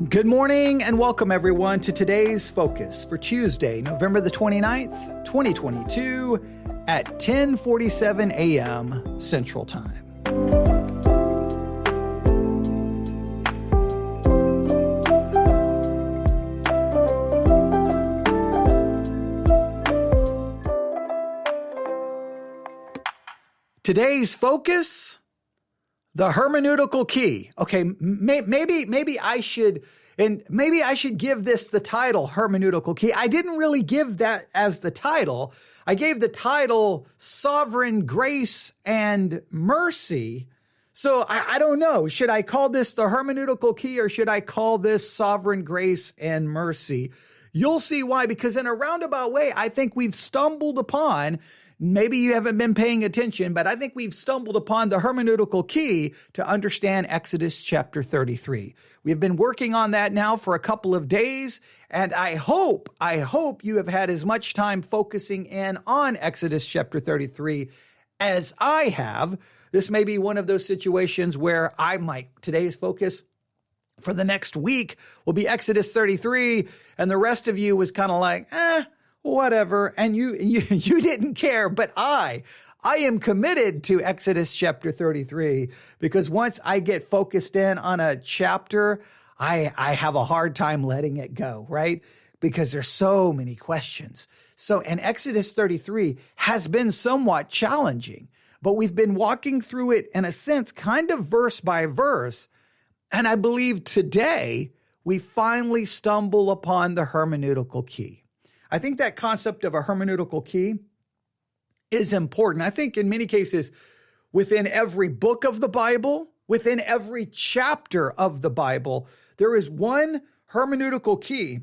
Good morning and welcome everyone to today's focus for Tuesday, November the 29th, 2022 at 10:47 a.m. Central Time. Today's focus, the hermeneutical key. Okay, maybe I should give this the title, hermeneutical key. I didn't really give that as the title. I gave the title Sovereign Grace and Mercy. So I don't know. Should I call this the hermeneutical key or should I call this Sovereign Grace and Mercy? You'll see why, because in a roundabout way, I think we've stumbled upon, maybe you haven't been paying attention, but I think we've stumbled upon the hermeneutical key to understand Exodus chapter 33. We've been working on that now for a couple of days, and I hope you have had as much time focusing in on Exodus chapter 33 as I have. This may be one of those situations where today's focus for the next week will be Exodus 33, and the rest of you was kind of like, whatever, and you didn't care, but I am committed to Exodus chapter 33 because once I get focused in on a chapter, I have a hard time letting it go, right? Because there's so many questions. And Exodus 33 has been somewhat challenging, but we've been walking through it in a sense, kind of verse by verse. And I believe today we finally stumble upon the hermeneutical key. I think that concept of a hermeneutical key is important. I think in many cases, within every book of the Bible, within every chapter of the Bible, there is one hermeneutical key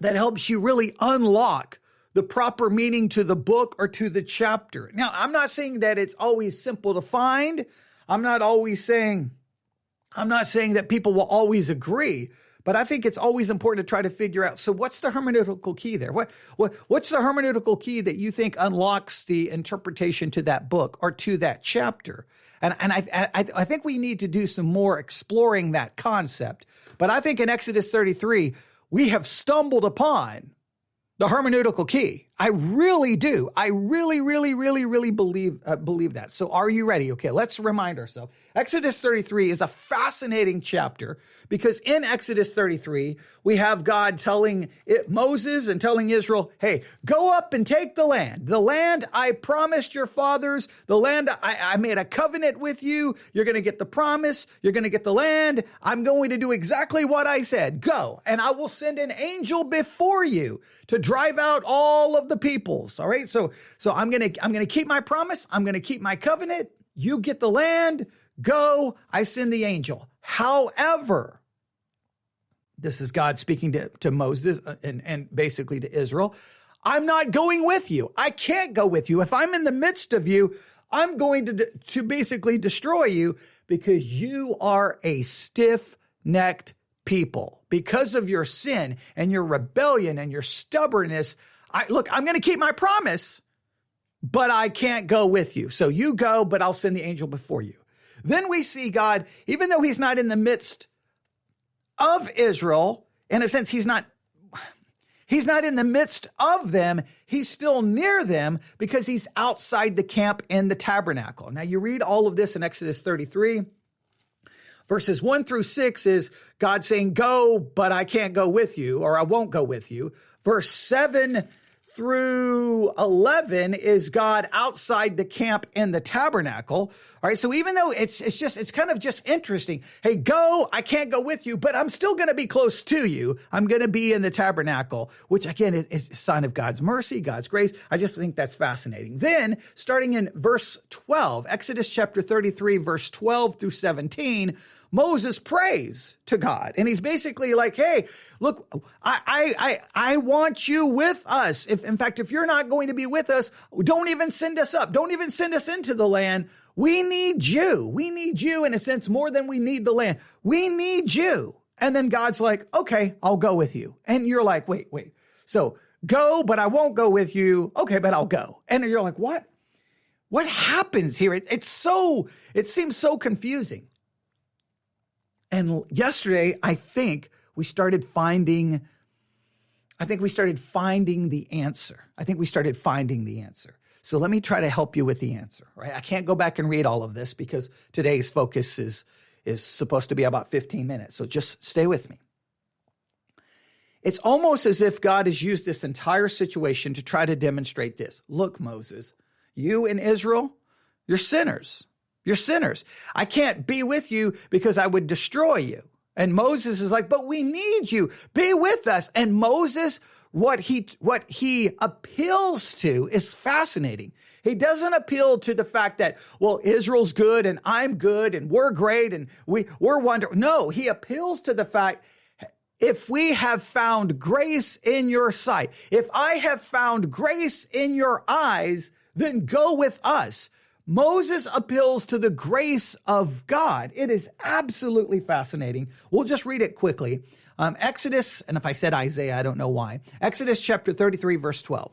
that helps you really unlock the proper meaning to the book or to the chapter. Now, I'm not saying that it's always simple to find. I'm not saying that people will always agree. But I think it's always important to try to figure out, so what's the hermeneutical key there? What's the hermeneutical key that you think unlocks the interpretation to that book or to that chapter? And I think we need to do some more exploring that concept. But I think in Exodus 33, we have stumbled upon the hermeneutical key. I really do. I really believe that. So are you ready? Okay, let's remind ourselves. Exodus 33 is a fascinating chapter because in Exodus 33, we have God telling Moses and telling Israel, hey, go up and take the land I promised your fathers, the land I made a covenant with you. You're going to get the promise. You're going to get the land. I'm going to do exactly what I said. Go, and I will send an angel before you to drive out all of the peoples. All right. So I'm going to keep my promise. I'm going to keep my covenant. You get the land. Go. I send the angel. However, this is God speaking to Moses and basically to Israel. I'm not going with you. I can't go with you. If I'm in the midst of you, I'm going to basically destroy you because you are a stiff-necked people. Because of your sin and your rebellion and your stubbornness, I'm going to keep my promise, but I can't go with you. So you go, but I'll send the angel before you. Then we see God, even though he's not in the midst of Israel, in a sense, he's not in the midst of them. He's still near them because he's outside the camp in the tabernacle. Now you read all of this in Exodus 33. Verses 1 through 6 is God saying, go, but I can't go with you, or I won't go with you. Verse 7 through 11 is God outside the camp in the tabernacle. All right. So even though it's kind of just interesting. Hey, go, I can't go with you, but I'm still going to be close to you. I'm going to be in the tabernacle, which again is a sign of God's mercy, God's grace. I just think that's fascinating. Then starting in verse 12, Exodus chapter 33, verse 12 through 17, Moses prays to God. And he's basically like, hey, look, I want you with us. In fact, if you're not going to be with us, don't even send us up. Don't even send us into the land. We need you. We need you in a sense more than we need the land. We need you. And then God's like, okay, I'll go with you. And you're like, wait. So go, but I won't go with you. Okay, but I'll go. And you're like, what? What happens here? It seems so confusing. And yesterday, I think we started finding the answer. So let me try to help you with the answer, right? I can't go back and read all of this because today's focus is supposed to be about 15 minutes. So just stay with me. It's almost as if God has used this entire situation to try to demonstrate this. Look, Moses, you and Israel, you're sinners. You're sinners. I can't be with you because I would destroy you. And Moses is like, but we need you. Be with us. And Moses, what he appeals to is fascinating. He doesn't appeal to the fact that, well, Israel's good and I'm good and we're great and we're wonderful. No, he appeals to the fact, if we have found grace in your sight, if I have found grace in your eyes, then go with us. Moses appeals to the grace of God. It is absolutely fascinating. We'll just read it quickly. Exodus, and if I said Isaiah, I don't know why. Exodus chapter 33, verse 12.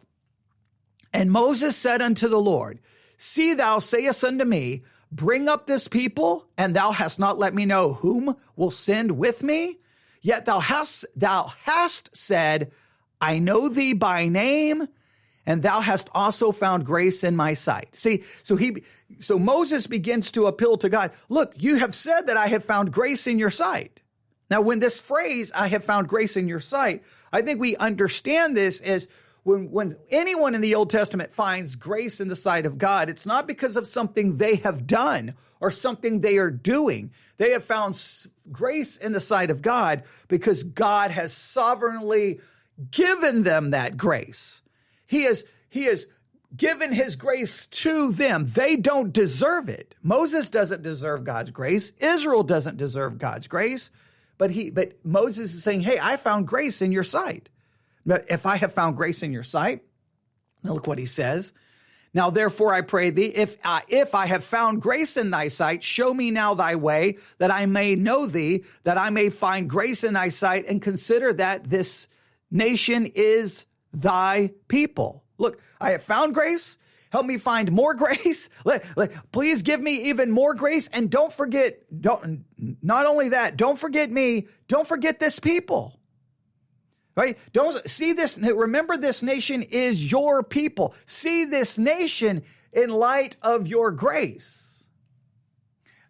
And Moses said unto the Lord, see, thou sayest unto me, bring up this people, and thou hast not let me know whom will send with me. Yet thou hast said, I know thee by name, and thou hast also found grace in my sight. See, so Moses begins to appeal to God. Look, you have said that I have found grace in your sight. Now, when this phrase, I have found grace in your sight, I think we understand this as when anyone in the Old Testament finds grace in the sight of God, it's not because of something they have done or something they are doing. They have found grace in the sight of God because God has sovereignly given them that grace. He has given his grace to them. They don't deserve it. Moses doesn't deserve God's grace. Israel doesn't deserve God's grace. But Moses is saying, hey, I found grace in your sight. But if I have found grace in your sight, now look what he says. Now, therefore, I pray thee, if I have found grace in thy sight, show me now thy way, that I may know thee, that I may find grace in thy sight, and consider that this nation is thy people. Look, I have found grace. Help me find more grace. Please give me even more grace. And don't forget me. Don't forget this people. Right? Don't see this. Remember, this nation is your people. See this nation in light of your grace.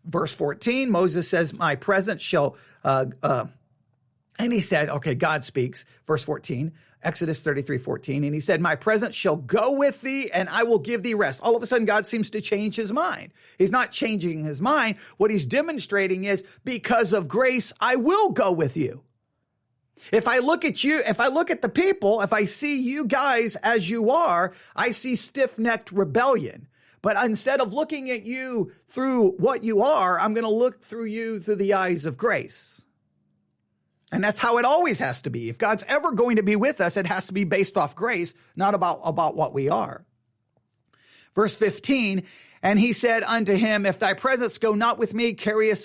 Verse 14, Moses says, my presence shall, and he said, okay, God speaks. Verse 14, Exodus 33:14. And he said, my presence shall go with thee and I will give thee rest. All of a sudden, God seems to change his mind. He's not changing his mind. What he's demonstrating is, because of grace, I will go with you. If I look at you, if I look at the people, if I see you guys as you are, I see stiff-necked rebellion. But instead of looking at you through what you are, I'm going to look through you through the eyes of grace. And that's how it always has to be. If God's ever going to be with us, it has to be based off grace, not about what we are. Verse 15, and he said unto him, if thy presence go not with me, carry us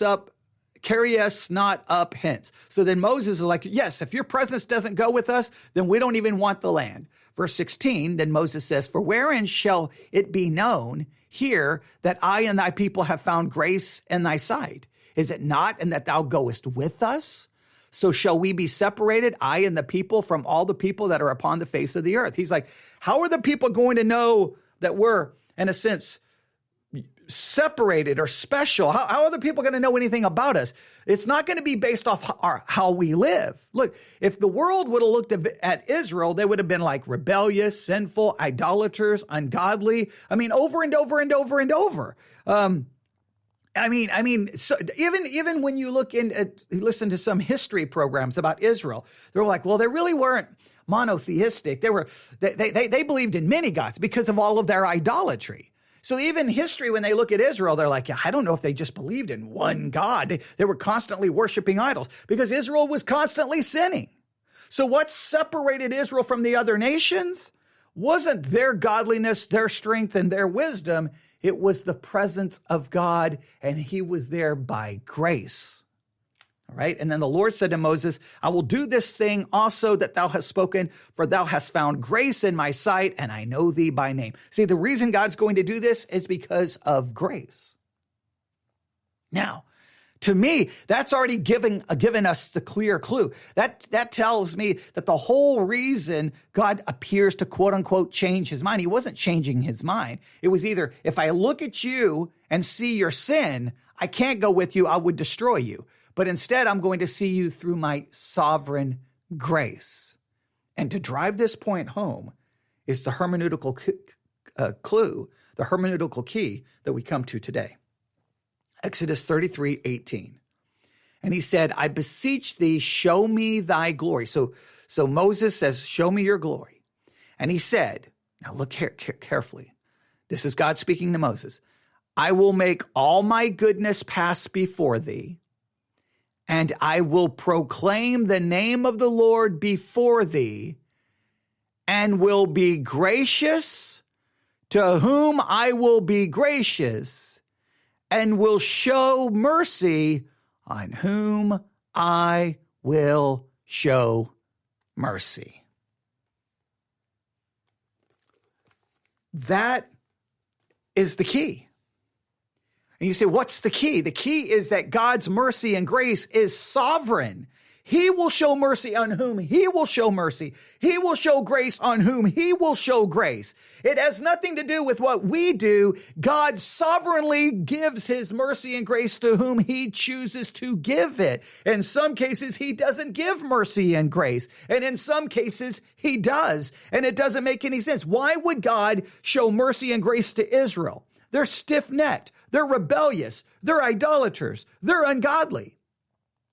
not up hence. So then Moses is like, yes, if your presence doesn't go with us, then we don't even want the land. Verse 16, then Moses says, for wherein shall it be known here that I and thy people have found grace in thy sight? Is it not in that thou goest with us? So shall we be separated, I and the people, from all the people that are upon the face of the earth? He's like, how are the people going to know that we're, in a sense, separated or special? How are the people going to know anything about us? It's not going to be based off how we live. Look, if the world would have looked at Israel, they would have been like rebellious, sinful, idolaters, ungodly. I mean, over and over and over and over. So even when you listen to some history programs about Israel, they're like, well, they really weren't monotheistic. They believed in many gods because of all of their idolatry. So even history, when they look at Israel, they're like, yeah, I don't know if they just believed in one God. They were constantly worshiping idols because Israel was constantly sinning. So what separated Israel from the other nations wasn't their godliness, their strength, and their wisdom. It was the presence of God, and he was there by grace. All right. And then the Lord said to Moses, I will do this thing also that thou hast spoken, for thou hast found grace in my sight, and I know thee by name. See, the reason God's going to do this is because of grace. Now, To me, that's already given us the clear clue. That tells me that the whole reason God appears to quote unquote change his mind, he wasn't changing his mind. It was either, if I look at you and see your sin, I can't go with you, I would destroy you. But instead, I'm going to see you through my sovereign grace. And to drive this point home is the hermeneutical clue, the hermeneutical key that we come to today. Exodus 33:18. And he said, I beseech thee, show me thy glory. So Moses says, show me your glory. And he said, now look here carefully. This is God speaking to Moses. I will make all my goodness pass before thee, and I will proclaim the name of the Lord before thee, and will be gracious to whom I will be gracious, and will show mercy on whom I will show mercy. That is the key. And you say, what's the key? The key is that God's mercy and grace is sovereign. He will show mercy on whom he will show mercy. He will show grace on whom he will show grace. It has nothing to do with what we do. God sovereignly gives his mercy and grace to whom he chooses to give it. In some cases, he doesn't give mercy and grace. And in some cases, he does. And it doesn't make any sense. Why would God show mercy and grace to Israel? They're stiff-necked. They're rebellious. They're idolaters. They're ungodly.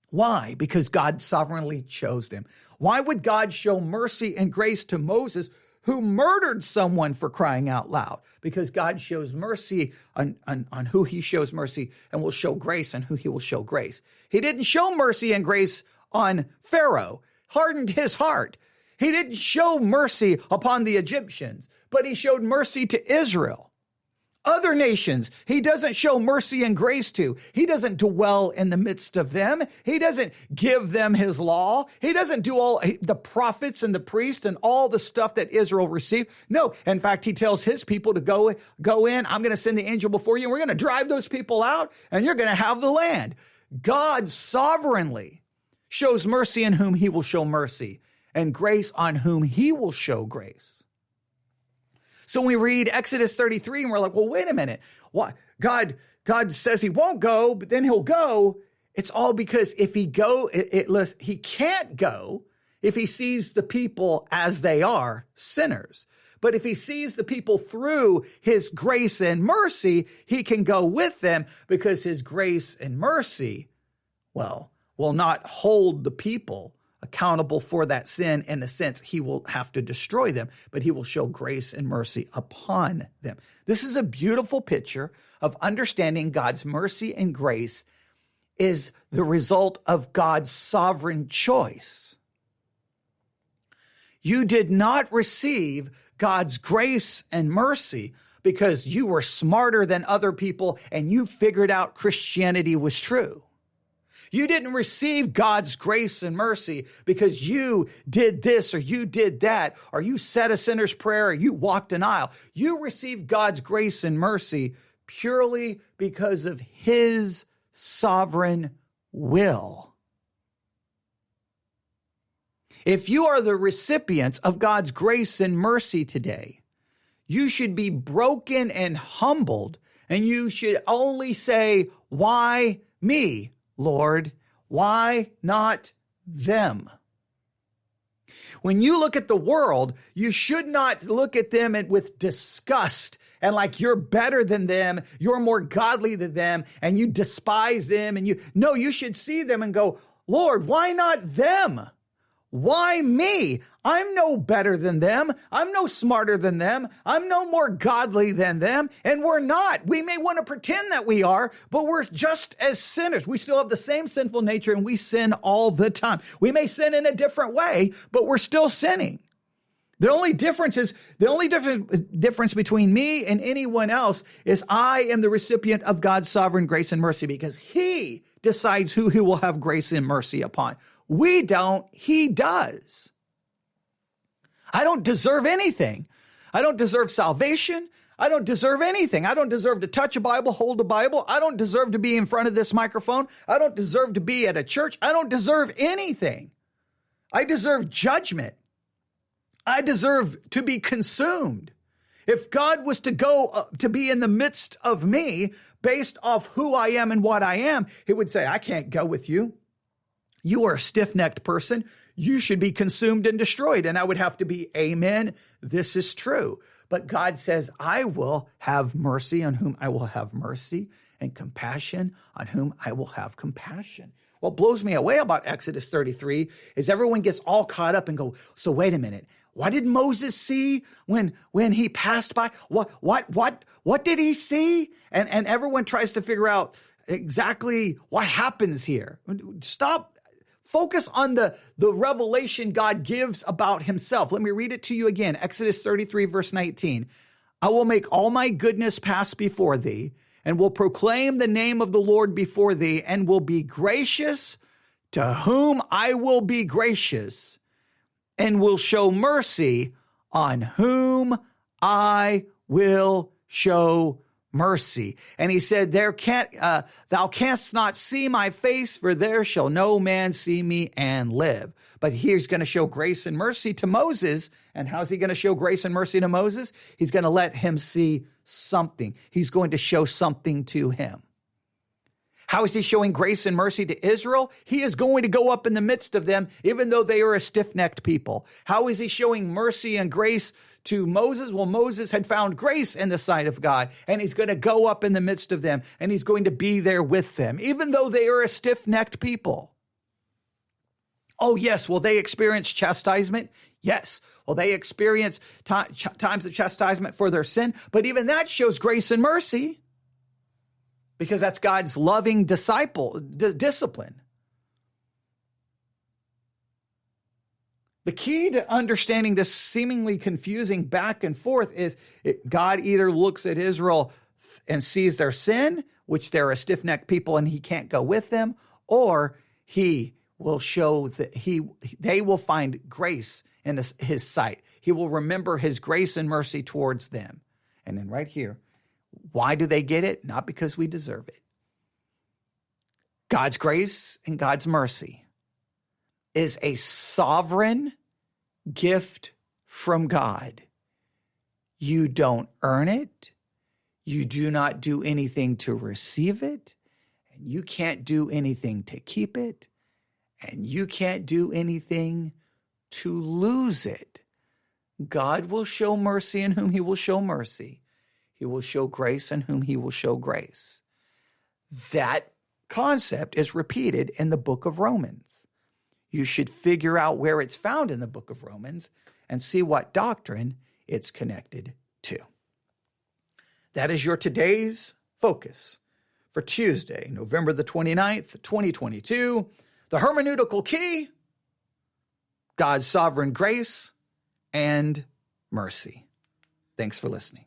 Why? Because God sovereignly chose them. Why would God show mercy and grace to Moses, who murdered someone, for crying out loud? Because God shows mercy on who he shows mercy, and will show grace on who he will show grace. He didn't show mercy and grace on Pharaoh, hardened his heart. He didn't show mercy upon the Egyptians, but he showed mercy to Israel. Other nations, he doesn't show mercy and grace to. He doesn't dwell in the midst of them. He doesn't give them his law. He doesn't do all the prophets and the priests and all the stuff that Israel received. No, in fact, he tells his people to go in. I'm going to send the angel before you, and we're going to drive those people out, and you're going to have the land. God sovereignly shows mercy in whom he will show mercy, and grace on whom he will show grace. So when we read Exodus 33 and we're like, well, wait a minute. What? God says he won't go, but then he'll go. It's all because if he he can't go if he sees the people as they are, sinners. But if he sees the people through his grace and mercy, he can go with them, because his grace and mercy, will not hold the people accountable for that sin. In a sense, he will have to destroy them, but he will show grace and mercy upon them. This is a beautiful picture of understanding God's mercy and grace is the result of God's sovereign choice. You did not receive God's grace and mercy because you were smarter than other people and you figured out Christianity was true. You didn't receive God's grace and mercy because you did this or you did that, or you said a sinner's prayer or you walked an aisle. You received God's grace and mercy purely because of his sovereign will. If you are the recipients of God's grace and mercy today, you should be broken and humbled, and you should only say, why me? Lord, why not them? When you look at the world, you should not look at them with disgust and like you're better than them, you're more godly than them, and you despise them. No, you should see them and go, Lord, why not them? Why me? I'm no better than them. I'm no smarter than them. I'm no more godly than them. And we're not. We may want to pretend that we are, but we're just as sinners. We still have the same sinful nature, and we sin all the time. We may sin in a different way, but we're still sinning. The only difference between me and anyone else is I am the recipient of God's sovereign grace and mercy, because he decides who he will have grace and mercy upon. We don't, he does. I don't deserve anything. I don't deserve salvation. I don't deserve anything. I don't deserve to touch a Bible, hold a Bible. I don't deserve to be in front of this microphone. I don't deserve to be at a church. I don't deserve anything. I deserve judgment. I deserve to be consumed. If God was to go to be in the midst of me based off who I am and what I am, he would say, I can't go with you. You are a stiff-necked person. You should be consumed and destroyed. And I would have to be, amen, this is true. But God says, I will have mercy on whom I will have mercy, and compassion on whom I will have compassion. What blows me away about Exodus 33 is everyone gets all caught up and go, so wait a minute. What did Moses see when he passed by? What did he see? And everyone tries to figure out exactly what happens here. Stop. Focus on the revelation God gives about himself. Let me read it to you again. Exodus 33, verse 19. I will make all my goodness pass before thee, and will proclaim the name of the Lord before thee, and will be gracious to whom I will be gracious, and will show mercy on whom I will show mercy. And he said, thou canst not see my face, for there shall no man see me and live. But he's going to show grace and mercy to Moses. And how's he going to show grace and mercy to Moses? He's going to let him see something. He's going to show something to him. How is he showing grace and mercy to Israel? He is going to go up in the midst of them, even though they are a stiff-necked people. How is he showing mercy and grace to Moses? Well, Moses had found grace in the sight of God, and he's going to go up in the midst of them, and he's going to be there with them, even though they are a stiff-necked people. Oh, yes. Will they experience chastisement? Yes. Will they experience times of chastisement for their sin? But even that shows grace and mercy, because that's God's loving discipline. The key to understanding this seemingly confusing back and forth is God either looks at Israel and sees their sin, which they're a stiff-necked people and he can't go with them, or he will show that they will find grace in his sight. He will remember his grace and mercy towards them. And then right here, why do they get it? Not because we deserve it. God's grace and God's mercy is a sovereign gift from God. You don't earn it. You do not do anything to receive it. And you can't do anything to keep it. And you can't do anything to lose it. God will show mercy in whom he will show mercy. He will show grace in whom he will show grace. That concept is repeated in the book of Romans. You should figure out where it's found in the book of Romans and see what doctrine it's connected to. That is your today's focus for Tuesday, November the 29th, 2022. The hermeneutical key, God's sovereign grace and mercy. Thanks for listening.